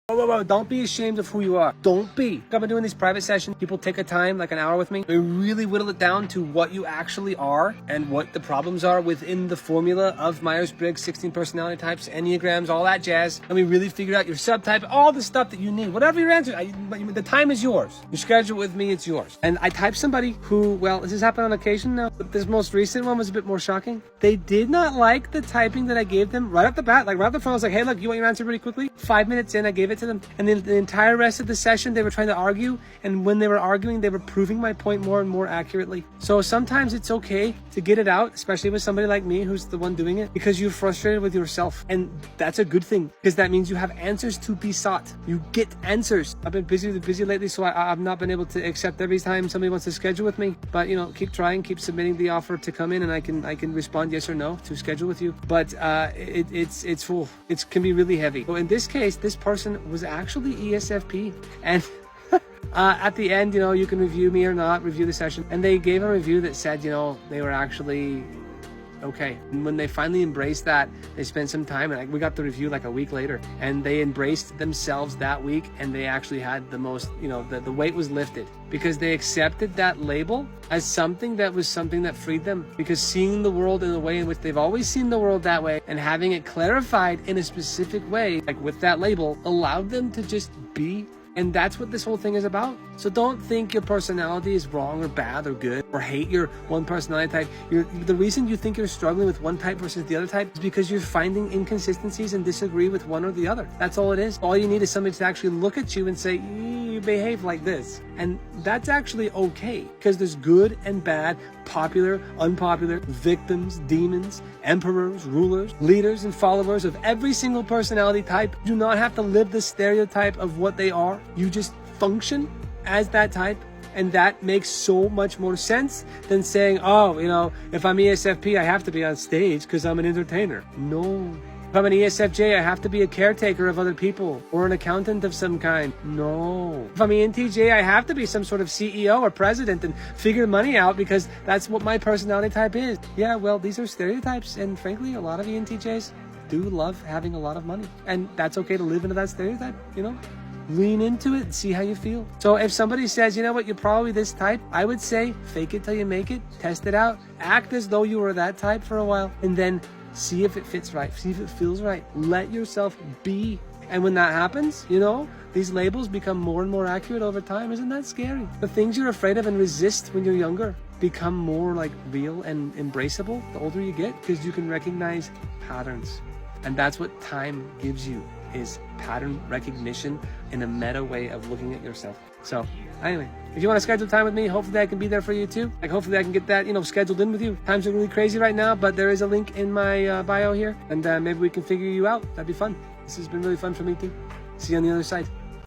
Whoa, don't be ashamed of who you are. Don't be. I've been doing these private sessions. People take a time, like an hour with me. They really whittle it down to what you actually are and what the problems are within the formula of Myers-Briggs, 16 personality types, Enneagrams, all that jazz. And we really figure out your subtype, all the stuff that you need. Whatever your answer, the time is yours. You schedule with me, it's yours. And I typed somebody who, well, this has happened on occasion now, but this most recent one was a bit more shocking. They did not like the typing that I gave them right off the bat. Like right off the front, I was like, hey, look, you want your answer really quickly? 5 minutes in, I gave it to them. And then the entire rest of the session, they were trying to argue. And when they were arguing, they were proving my point more and more accurately. So sometimes it's okay to get it out, especially with somebody like me who's the one doing it, because you're frustrated with yourself. And that's a good thing, because that means you have answers to be sought. You get answers. I've been busy lately, so I've not been able to accept every time somebody wants to schedule with me. But, you know, keep trying, keep submitting the offer to come in, and I can respond yes or no to schedule with you. But it's full. It can be really heavy. So in this case, this person was actually ESFP, and at the end, you know, you can review me or not, review the session, and they gave a review that said, you know, they were actually okay. And when they finally embraced that, they spent some time, and we got the review like a week later, and they embraced themselves that week, and they actually had the most, you know, the weight was lifted, because they accepted that label as something that freed them, because seeing the world in a way in which they've always seen the world that way, and having it clarified in a specific way, like with that label, allowed them to just be. And that's what this whole thing is about. So don't think your personality is wrong or bad or good, or hate your one personality type. The reason you think you're struggling with one type versus the other type is because you're finding inconsistencies and disagree with one or the other. That's all it is. All you need is somebody to actually look at you and say, you behave like this. And that's actually okay, because there's good and bad, popular, unpopular, victims, demons, emperors, rulers, leaders, and followers of every single personality type. You do not have to live the stereotype of what they are. You just function as that type, and that makes so much more sense than saying, oh, you know, if I'm ESFP, I have to be on stage because I'm an entertainer. No. If I'm an ESFJ, I have to be a caretaker of other people or an accountant of some kind. No. If I'm an ENTJ, I have to be some sort of CEO or president and figure money out because that's what my personality type is. Yeah, well, these are stereotypes, and frankly, a lot of ENTJs do love having a lot of money, and that's okay to live into that stereotype, you know? Lean into it and see how you feel. So if somebody says, you know what, you're probably this type, I would say fake it till you make it, test it out, act as though you were that type for a while, and then see if it fits right, see if it feels right. Let yourself be. And when that happens, you know, these labels become more and more accurate over time. Isn't that scary? The things you're afraid of and resist when you're younger become more like real and embraceable the older you get, because you can recognize patterns. And that's what time gives you, is pattern recognition in a meta way of looking at yourself. So anyway, if you want to schedule time with me, hopefully I can be there for you too. Like hopefully I can get that, you know, scheduled in with you. Times are really crazy right now, but there is a link in my bio here, and maybe we can figure you out. That'd be fun. This has been really fun for me too. See you on the other side.